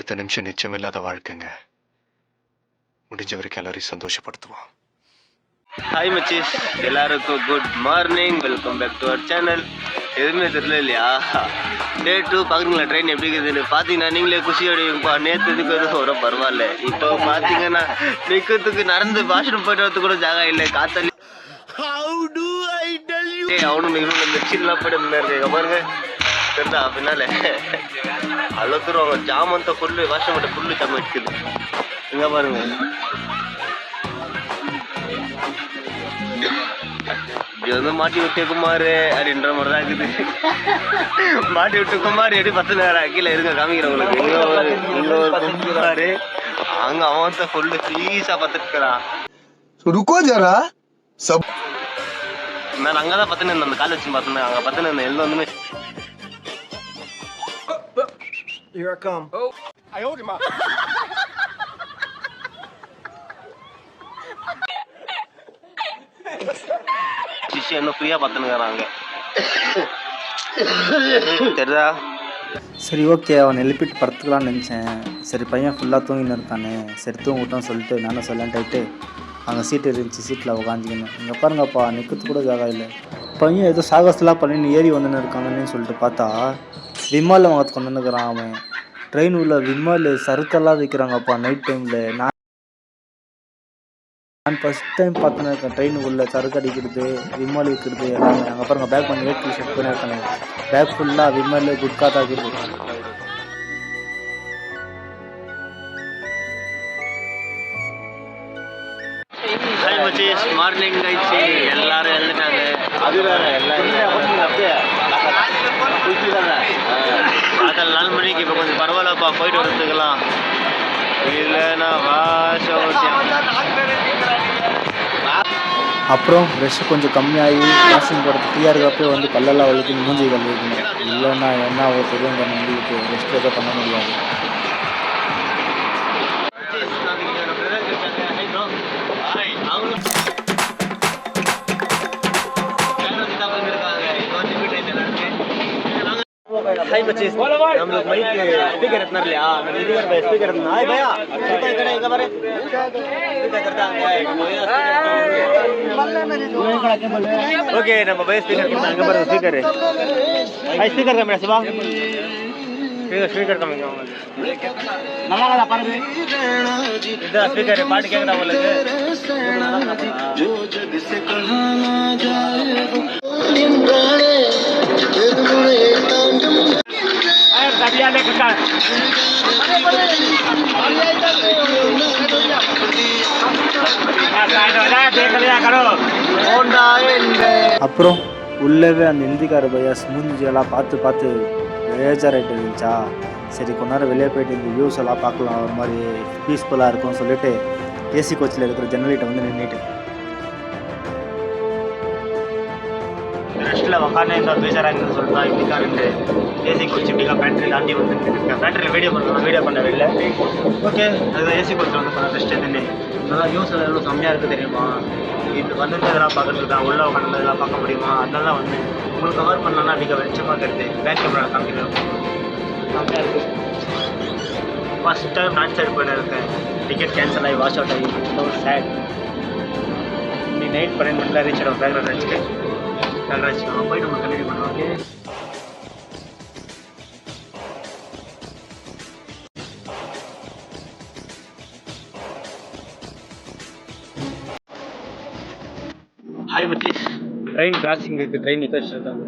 அடுத்த நிமிஷம் நிச்சயமில்லாத வாழ்க்கைங்க. முடிஞ்ச வரைக்கும் எல்லாரையும் சந்தோஷப்படுத்துவோம். ஹாய் மச்சீஸ், எல்லாருக்கும் good morning. Welcome back to our channel. எதுவுமே தெரியல இல்லையா? டே 2 பார்க்குறீங்களா ட்ரெயின் எப்படி இருக்குதுன்னு? பார்த்தீங்கன்னா நீங்களே குஷி அடைவீங்கப்பா. நேற்றுக்கு எதுவும் வர பரவாயில்ல. இப்போ பார்த்தீங்கன்னா நிற்கிறதுக்கு நடந்து வாஷ்ரூம் போய்ட்டு வரது கூட ஜாகா இல்லை. காத்தாலி அவனு மிக்சின்லாம் போய்ட்டு இருக்காங்க பாருங்க. தெரிதா பின்னால அவ்வளோ தூரம் அவங்க ஜாமந்த ஃபுல்லு வாஷ்ரூம் மட்டும் ஃபுல்லு ஜாமம் இருக்குது. இங்கே பாருங்க, இப்படி வந்து மாட்டி விட்டு குமார் அப்படின்ற மாதிரி தான் இருக்குது. மாட்டி விட்டு குமார் எப்படி 10 நேரம் கீழே இருங்க காமிக்கிறவங்களுக்கு. இங்க ஒரு குமார் அங்க அவன் தான் ஃபுல்லு ஃபீஸா பார்த்துட்டுக்கிறான். நான் அங்கதான் பார்த்துன்னு இருந்தேன், அந்த காலேஜ் பார்த்துன்னு அங்க பார்த்துன்னு இருந்தேன். எல்லாம் வந்துமே சிஷ்யம் இன்னும் ஃப்ரீயா பார்த்துனுங்கிறாங்க. தெரியுதா? சரி, ஓகே, அவனை எழுப்பிட்டு படுத்துக்கலான்னு நினச்சேன். சரி, பையன் ஃபுல்லாக தூங்கின்னு இருக்கானே, சரி தூங்கிட்டோன்னு சொல்லிட்டு நானும் சொல்லலான்ட்டு அங்கே சீட்டு இருந்துச்சு, சீட்டில் உக்காஞ்சிக்கணும். இங்கே பாருங்கப்பா, நிற்கிறது கூட ஜாகா இல்லை. பையன் ஏதோ சாகசெலாம் பண்ணின்னு ஏறி வந்துன்னு இருக்காங்கன்னு சொல்லிட்டு பார்த்தா விமாலில் வாங்கிறதுக்கு வந்துன்னுக்கிறான் அவன். ட்ரெயின் உள்ள விமால் சறுக்கெல்லாம் விற்கிறாங்கப்பா நைட் டைமில். நான் ஃபஸ்ட் டைம் பார்த்துன்னு இருக்கேன் ட்ரெயின் உள்ள சறுக்கு அடிக்கிறது, விமால் விற்கிறது எல்லாமே. அங்கே பாருங்கள், பேக் பண்ணி வெயிட் ஷர்ட் பண்ணி இருக்கானே, பேக் ஃபுல்லாக விமால் குட்கா தான் இருக்குது. மார்னிங் ஆயிடுச்சு, எல்லாரும் எழுந்துட்டாங்க. அது வேற காத்தால 4 மணிக்கு இப்போ கொஞ்சம் பரவாயில்லப்பா, போயிட்டு வரதுக்கலாம். இல்லைன்னா அப்புறம் ப்ரெஷ் கொஞ்சம் கம்மியாகி வாஷிங் போடுறது ஃப்ரீயாக இருக்கப்போ வந்து கல்லெல்லாம் வலிக்கு மூஞ்சி கழுவிக்கணும். இல்லைன்னா என்ன ஒரு தெரியும் நம்பிக்கிட்டு ரெஸ்ட் எதுவும் பண்ண முடியாது. हाय बच्चे, हम लोग माइक स्पीकर इतना लिया मैं इधर पे स्पीकर इतना हाय भैया स्पीकर करे इनका बारे स्पीकर करता है ओके நம்ம பை ஸ்பீக்கர் கொடுத்தாங்க. அங்க பாருங்க speaker. Hi speaker camera Siva. Speaker கம்மிங்க நல்லா நல்லா பாருங்க. இது ஸ்பீக்கர் பாட்டு கேக்குதா உங்களுக்கு? जो जग से कहां ना जाए वो इंद्राणे திருமுறை தாண்டும் आए तबिया ले का அப்புறம் உள்ளவே அந்த இந்திக்கார பையா மூஞ்சியெல்லாம் பார்த்து பார்த்து வேஜாராயிட்டு இருந்துச்சா. சரி, கொஞ்ச நேரம் வெளியே போயிட்டு இந்த வியூஸ் எல்லாம் பார்க்கலாம், ஒரு மாதிரி பீஸ்ஃபுல்லாக இருக்கும்னு சொல்லிட்டு ஏசி கோச்சில் இருக்கிற ஜன்னலிட்ட வந்து நின்றுட்டு ரெஸ்ட்டில் உக்காந்து பேசுகிறாங்கன்னு சொல்லிட்டு தான் இப்படிக்கா ரெண்டு ஏசி கோச் இப்படிக்கா பேட்டரி தாண்டி வந்து பேட்டரியில் வீடியோ பண்ணவே இல்லை. ஓகே, அதுதான் ஏசி கோச்சில் வந்து பண்ண ரெஸ்ட் எடுத்துன்னு நல்லா வியூஸ் எவ்வளோ செம்மையாக இருக்குது தெரியுமா? இது வந்துட்டு இதெல்லாம் பார்க்குறது தான், உள்ளே உட்காந்து இதெல்லாம் பார்க்க முடியுமா? அதெல்லாம் வந்து உங்களுக்கு கவர் பண்ணலாம்னா அப்படிங்க வெளிச்சமாக இருக்குது. பேக் கேமரா காமிக்கிறோம், செம்மையாக இருக்குது. ஃபஸ்ட் டைம் நான் சைடு போயிட்டு இருக்கேன். டிக்கெட் கேன்சல் ஆகி வாஷ் அவுட் ஆகி சேட். இன்னைக்கு நைட் 12 மணில ரீச் ஆகும். பேக்ரவுண்ட் வச்சுட்டு நம்ம போயிட்டு நம்ம கண்டினியூ பண்ணோம். ஓகே, ஹாய் பத்தி ட்ரெயின் கிராசிங் இருக்குது. ட்ரெயின் நிற்க வச்சுருக்காங்க.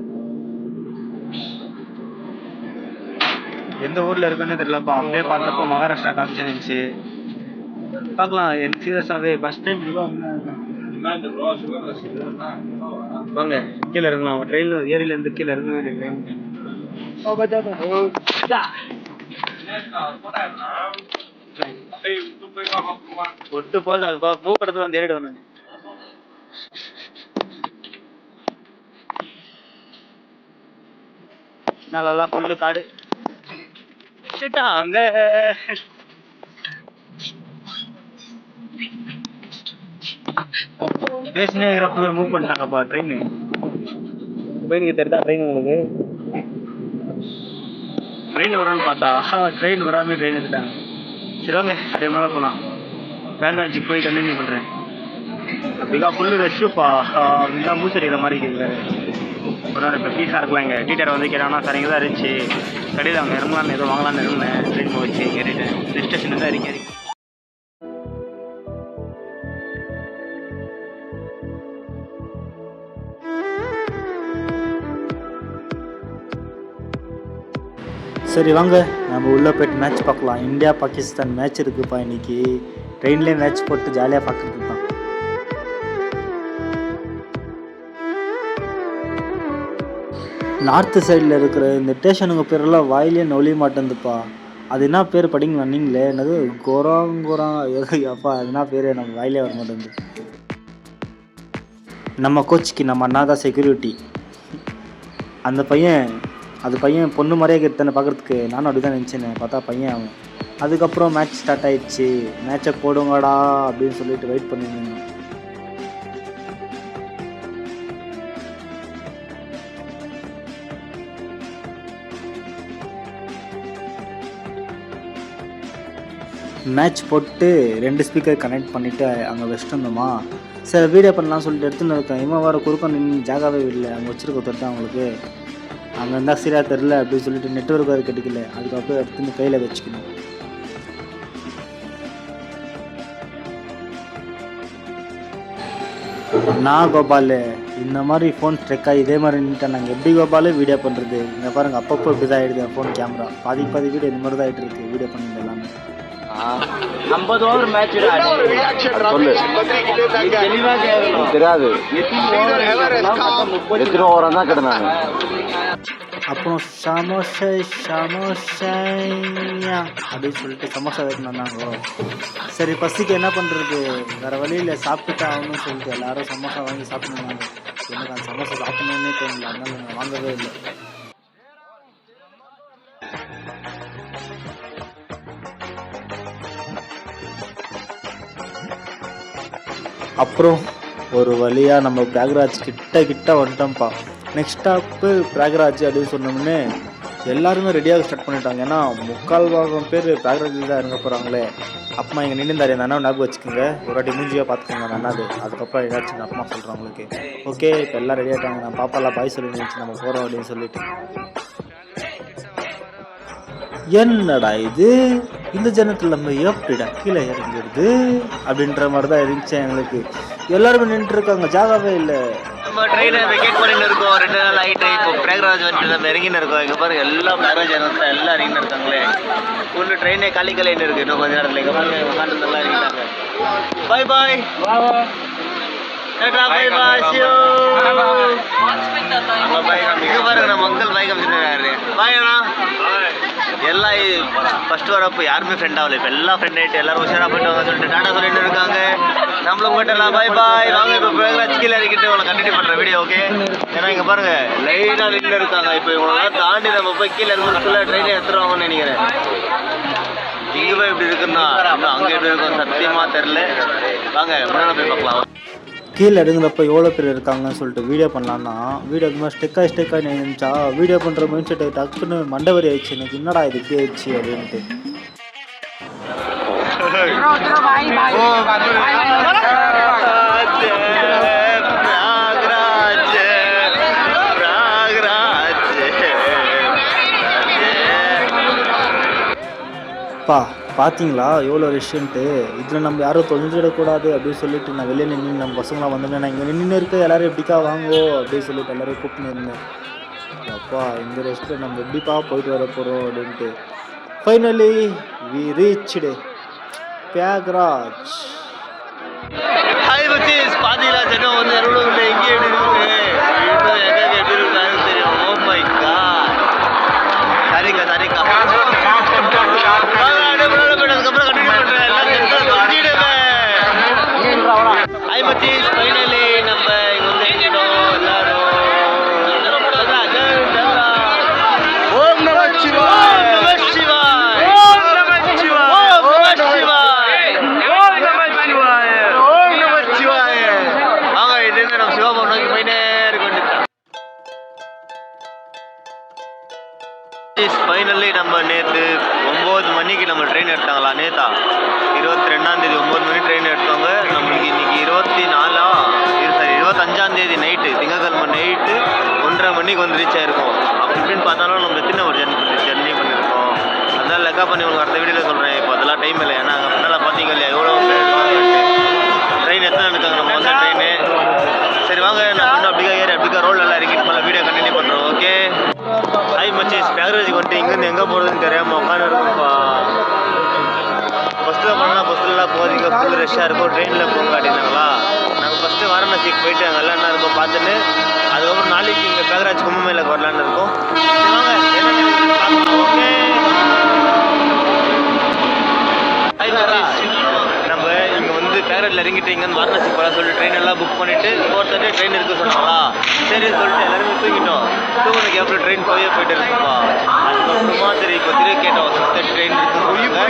எந்த ஊரில் இருக்குன்னு தெரியலப்பா. அப்படியே பார்த்தப்போ மகாராஷ்டிரா காமிச்சிருந்துச்சு. பார்க்கலாம். எனக்கு சீரியஸாகவே ஃபஸ்ட் டைம் வாங்க கீழே இறங்கலாம். ட்ரெயினில் ஏரியிலேருந்து கீழே இறங்க ட்ரெயின் ஒட்டு போது அதுப்பா பூக்கடத்து வந்து ஏறிடு வந்து நல்லா புல்லு காடு அங்க பேசினே இருக்கிறப்ப மூவ் பண்ணிட்டாங்கப்பா ட்ரெயின். போய் நீங்க தெரியுதா ட்ரெயின் உங்களுக்கு? ட்ரெயின் வரும்னு பார்த்தா ட்ரெயின் வராமல் ட்ரெயின் எடுத்துட்டாங்க. சரி வாங்க அதே மாதிரி போகலாம். பேங்காட்சிக்கு போய் கண்டினியூ பண்ணுறேன். அப்படிக்கா ஃபுல்லு ரஷ்ஷுப்பா. அப்படின்னா மூச்சடிக்கிற மாதிரி இருக்குது. ஒரு நாள் இப்போ பீஸாக இருக்கலாம். இங்கே டீட்டர் வந்து கேட்டாங்கன்னா சார் இங்கே தான் இருந்துச்சு கடையில் அவங்க இறங்கலான்னு ஏதோ வாங்கலான்னு இருந்தேன். ட்ரெயின் போச்சு கேட்டுட்டேன். ஹில் ஸ்டேஷன் தான் இறங்கி சரி வாங்க நம்ம உள்ளே போய்ட்டு மேட்ச் பார்க்கலாம். இந்தியா பாகிஸ்தான் மேட்ச் இருக்குப்பா இன்னைக்கு. ட்ரெயின்லேயே மேட்ச் போட்டு ஜாலியாக பார்க்குறது தான். நார்த்து சைடில் இருக்கிற இந்த ஸ்டேஷனுங்க பேரெல்லாம் வாயிலே நொழிய மாட்டேங்குதுப்பா. அது என்ன பேர் படிங்களா நீங்களே? என்னது கோராங்கோரா அப்பா அது என்ன பேர் நம்ம வாயிலே வர மாட்டேங்குது. நம்ம கோச்சுக்கு நம்ம அண்ணா தான் செக்யூரிட்டி. அந்த பையன் பொண்ணு மாதிரியே இருக்கிறதானே பார்க்குறதுக்கு. நானும் அப்படி தான் நினச்சேன். பார்த்தா பையன் அவன். அதுக்கப்புறம் மேட்ச் ஸ்டார்ட் ஆயிடுச்சு. மேட்சை போடுங்கடா அப்படின்னு சொல்லிட்டு வெயிட் பண்ணியிருந்தேன். மேட்ச் போட்டு 2 ஸ்பீக்கர் கனெக்ட் பண்ணிவிட்டு அங்கே வச்சுட்டு வந்தோமா. சரி வீடியோ பண்ணலாம்னு சொல்லிட்டு எடுத்துன்னு இருக்கேன். இவன் வேறு குறுக்க நின்று ஜாகாவே இல்லை. அங்கே வச்சுருக்க தொட்டு அவங்களுக்கு அங்கே இருந்தால் சரியாக தெரில அப்படின்னு சொல்லிட்டு நெட்வொர்க் வேறு கிடைக்கல. அதுக்கப்புறம் எடுத்துன்னு கையில் வச்சுக்கணும். நான் கோபால் இந்த மாதிரி ஃபோன் ஸ்ட்ரெக்காக இதே மாதிரி நின்றுட்டேன். நாங்கள் எப்படி கோபால் வீடியோ பண்ணுறது? இங்கே பாருங்கள் அப்பப்போ இப்படி தான் ஆகிடுது ஃபோன் கேமரா. பாதி வீடியோ இந்த மாதிரி தான் ஆகிட்டு இருக்குது வீடியோ பண்ணிட்டு எல்லாமே. 50 ஓவர் மேட்ச் தெரியாது எத்தனை ஓவரா தான் கிடந்தாங்க. அப்புறம் சமோசா அப்படின்னு சொல்லிட்டு சமோசா வைக்கணுன்னாங்க. சரி பசிக்கு என்ன பண்ணுறது, வேறு வழியில் சாப்பிட்டுட்டு ஆகணும்னு சொல்லிட்டு எல்லாரும் சமோசா வாங்கி சாப்பிட்ணுன்னாங்க. எனக்கு அந்த சமோசா சாப்பிட்ணுன்னே தோணல. அதனால நான் வாங்கவே இல்லை. அப்புறம் ஒரு வழியாக நம்ம பிரயாக்ராஜ் கிட்ட வந்துட்டோம்ப்பா. நெக்ஸ்ட் ஸ்டாப்பு பிரயாக்ராஜ் அப்படின்னு சொன்னோம்னே எல்லாருமே ரெடியாக ஸ்டார்ட் பண்ணிட்டாங்க. ஏன்னா 3/4 பேர் பிரயாக்ராஜில் தான் இறங்க போகிறாங்களே. அப்பமா இங்கே நின்றுந்தாரு அந்த அண்ணா ஞாபகம் வச்சுக்கோங்க. ஒரு வாட்டி மூஞ்சியாக பார்த்துக்கோங்க அந்த அண்ணாது. அதுக்கப்புறம் ஏதாச்சும் அப்பமா சொல்கிறேன் உங்களுக்கு. ஓகே இப்போ எல்லாம் ரெடி ஆகிட்டாங்க. நான் பாப்பாலாம் பாய் சொல்லி நினச்சி நம்ம போகிறோம் அப்படின்னு சொல்லிட்டு. என்னடா இது இந்த ஜனத்தில் நம்ம எப்படிடா கீழே இறங்கிடுது அப்படின்ற மாதிரி தான் இருந்துச்சு எங்களுக்கு. எல்லாருமே நின்றுட்டு இருக்காங்க, ஜாகாவே இல்லை. நம்ம ட்ரெயினை வெக்கேட் பண்ணிட்டு இருக்கோம். 2 நாள் ஆகிட்டு இப்போ பிரயாக்ராஜ் வந்துட்டு நம்ம இறங்கின்னு இருக்கோம். இங்கே பாருங்க எல்லாம் பிரயாக்ராஜ் இறங்கிட்டு எல்லாம் இறங்கின்னு இருக்காங்களே. ஃபுல்லு ட்ரெயினே காலின்னு இருக்குது. இன்னும் கொஞ்சம் நேரத்தில் இங்கே பாருங்க உட்காந்து எல்லாம் இறங்கிட்டாங்க. பாய் பாய் பாய் பாய் சியோ இங்கே பாருங்க நம்ம அங்கிள் பாய் காமிச்சிருக்காரு. பாய்ண்ணா எல்லாம் ஃபர்ஸ்ட் வரப்போ யாருமே ஃப்ரெண்ட் ஆகல. இப்போ எல்லாம் ஃப்ரெண்ட் ஆகிட்டு எல்லாரும் உஷாராக போயிட்டு வாங்க சொல்லிட்டு டாடா சொல்லிட்டு இருக்காங்க. நம்மளும் போயிட்டலாம் பாய் பாய். வாங்க இப்போ பிரயாக்ராஜ் கீழே இறக்கிட்டு உங்களை கண்டினியூ பண்ணுற வீடியோ. ஓகே ஏன்னா இங்கே பாருங்க லைனாக நின்று இருக்காங்க. இப்போ இவங்களெல்லாம் தாண்டி நம்ம போய் கீழே இருக்கிறதுக்குள்ள ட்ரெயினை எடுத்துருவாங்கன்னு நினைக்கிறேன். இங்கே போய் இப்படி இருக்குன்னா இன்னும் அங்கே எப்படி இருக்கும் சத்தியமாக தெரில. வாங்க முன்னாடி போய் பார்க்கலாம். கீழே எடுங்கிறப்ப எவ்வளோ பேர் இருக்காங்கன்னு சொல்லிட்டு வீடியோ பண்ணலான்னா வீடியோ அது மாதிரி ஸ்டெக்காக நினைச்சா வீடியோ பண்ணுற மைண்ட் செட் டக்குன்னு மண்டவரி ஆயிடுச்சு. எனக்கு என்னடா இது இப்படி ஆயிடுச்சு அப்படின்ட்டு. பார்த்தீங்களா எவ்வளோ விஷயன்ட்டு. இதில் நம்ம யாரும் தொலைஞ்சிடக்கூடாது அப்படின்னு சொல்லிட்டு நான் வெளியே நின்று நம்ம பசங்களாம் வந்தோம்னா நான் இங்கே நின்று இருக்க எல்லோரும் எப்படிக்கா வாங்குவோ அப்படின்னு சொல்லிட்டு எல்லோரும் கூப்பிட்டு இருந்தேன். அப்பா இந்த ரெஸ்ட்டில் நம்ம எப்படிப்பா போயிட்டு வர போகிறோம் அப்படின்ட்டு. Finally we reached Prayagraj. பாத்தீங்களா ஜனம் வந்து எங்கே எப்படி இருக்கு எப்படி இருக்கு தெரியும். Oh my God. சரிக்கா அதுக்கப்புறம் கண்டினியூ பண்றேன். ஹாய் மச்சீஸ் ஃபைனலி நம்ம இங்க வந்து எல்லாரும் ஓம் நம சிவாய் ஓம் நம சிவாய் ஓம் நம சிவாய் ஓம் நம சிவாய் ஓம் நம சிவாய். வாங்க இது நம்ம ஃபைனலி நம்ம நேற்று 9 மணிக்கு நம்ம ட்ரெயின் எடுத்தாங்களா நேத்தா 22ஆம் தேதி 9 மணி ட்ரெயின் எடுத்தவங்க நம்மளுக்கு இன்னைக்கு 25ஆம் தேதி நைட்டு திங்கக்கிழமை நைட்டு 1:30 மணிக்கு வந்து ரீச் ஆயிருக்கோம். அப்படி இப்படின்னு பார்த்தாலும் நம்ம எத்தனை ஒரு ஜர்னி பண்ணியிருக்கோம். அதனால லெக்கா பண்ணி உங்களுக்கு அடுத்த வீடியோவில் சொல்கிறேன். இப்போ அதெல்லாம் டைம் இல்லை. ஏன்னா அங்கே முன்னால் பார்த்தீங்க இல்லையா எவ்வளோ ட்ரெயின் எத்தனை இருக்காங்க நம்ம வந்த ட்ரெயின். சரி வாங்க நான் வந்து அப்படிக்கா ரோல் நல்லா இறக்கிட்டு மேலே வீடியோ கண்டினியூ பண்ணுறோம். ஓகே ஹாய் மச்சீஸ், பேக்கரேஜுக்கு வந்துட்டு இங்கேருந்து எங்கே போகிறதுன்னு தெரியாமல் உட்காந்து இருக்கும்ப்பா. பஸ்ஸில் போனால் பஸ்ஸில்லாம் போகாதீங்க, ஃபுல் ரஷ்ஷாக இருக்கும், ட்ரெயினில் போங்க அப்படின்னாங்களா. நாங்கள் ஃபஸ்ட்டு வாரணாசிக்கு போயிட்டு அங்கே எல்லாம் என்ன இருக்கோம் பார்த்துட்டு அதுக்கப்புறம் நாளைக்கு இங்கே பேக்கராஜ் கும்பமேளாக்கு வரலான்னு இருக்கோம். வாங்க ஓகே நம்ம இங்கே வந்து பேக்கராஜில் இறங்கிட்டு இங்கேருந்து வாரணாசிக்கு போகலாம் சொல்லி ட்ரெயின் எல்லாம் புக் பண்ணிவிட்டு 4:30 ட்ரெயின் இருக்குது சொன்னாங்களா. சரின்னு சொல்லிட்டு எல்லாருமே தூங்கிட்டோம். தூங்கின கேப்பில் ட்ரெயின் போயிட்டு இருக்குப்பா. அதுக்கப்புறமா சரி இப்போ திரும்பி கேட்டோம் 6:30 ட்ரெயின் இருக்குது. இப்போ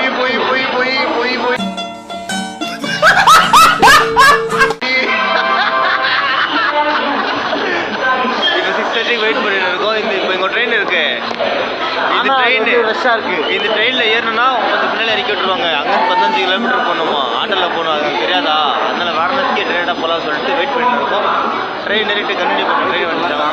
6:30 வெயிட் பண்ணிட்டு இருக்கோம். இப்போ இங்கே ட்ரெயின் இருக்கு. இந்த ட்ரெயினில் ஏறணும்னா கொஞ்சம் பின்னாடி இறக்கி விட்டுருவாங்க. அங்கேருந்து 15 கிலோமீட்டர் போகணுமா, ஆட்டோவில் போகணும். அது தெரியாதா, அதனால வாரணாசிக்கே ட்ரெயினாக போகலாம்னு சொல்லிட்டு வெயிட் பண்ணிட்டு இருக்கோம். ட்ரெயின் ஏறிட்டு கண்டினியூ பண்ண ட்ரெயின் வந்துட்டாங்க.